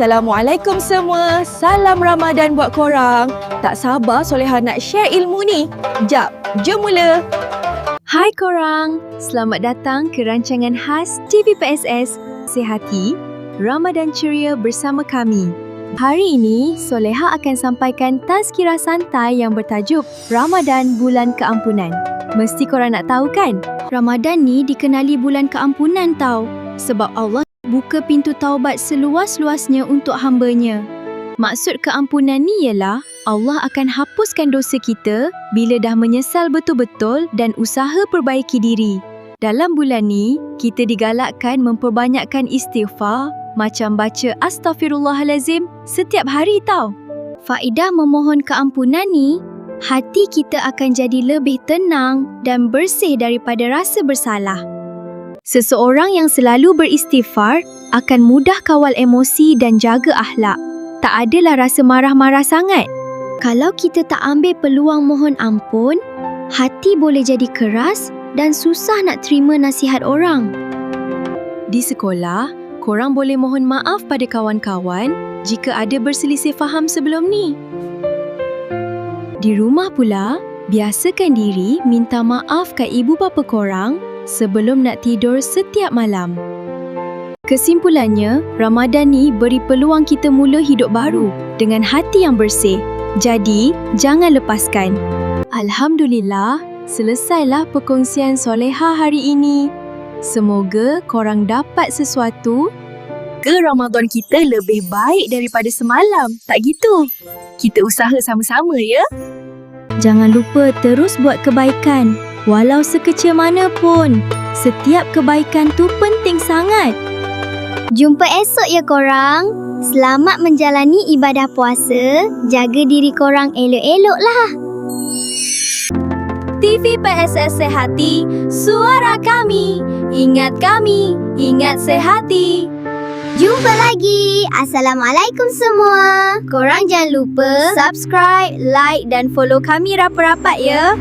Assalamualaikum semua. Salam Ramadan buat korang. Tak sabar Soleha nak share ilmu ni. Jap, jom mula. Hai korang, selamat datang ke rancangan khas TV PSS Sehati Ramadan Ceria bersama kami. Hari ini, Soleha akan sampaikan tazkirah santai yang bertajuk Ramadan Bulan Keampunan. Mesti korang nak tahu kan? Ramadan ni dikenali bulan keampunan tau. Sebab Allah buka pintu taubat seluas-luasnya untuk hamba-Nya. Maksud keampunan ni ialah Allah akan hapuskan dosa kita bila dah menyesal betul-betul dan usaha perbaiki diri. Dalam bulan ni, kita digalakkan memperbanyakkan istighfar, macam baca Astaghfirullahalazim setiap hari tau. Faedah memohon keampunan ni, hati kita akan jadi lebih tenang dan bersih daripada rasa bersalah. Seseorang yang selalu beristighfar akan mudah kawal emosi dan jaga akhlak. Tak adalah rasa marah-marah sangat. Kalau kita tak ambil peluang mohon ampun, hati boleh jadi keras dan susah nak terima nasihat orang. Di sekolah, korang boleh mohon maaf pada kawan-kawan jika ada berselisih faham sebelum ni. Di rumah pula, biasakan diri minta maaf kat ibu bapa korang sebelum nak tidur setiap malam. Kesimpulannya, Ramadan ni beri peluang kita mula hidup baru dengan hati yang bersih. Jadi, jangan lepaskan. Alhamdulillah, selesailah perkongsian Soleha hari ini. Semoga korang dapat sesuatu ke Ramadan kita lebih baik daripada semalam. Tak gitu? Kita usaha sama-sama ya. Jangan lupa terus buat kebaikan. Walau sekecil mana pun, setiap kebaikan tu penting sangat. Jumpa esok ya korang. Selamat menjalani ibadah puasa. Jaga diri korang elok-elok lah. TV PSS Sehati, suara kami. Ingat kami, ingat Sehati. Jumpa lagi. Assalamualaikum semua. Korang jangan lupa subscribe, like dan follow kami rapat-rapat ya.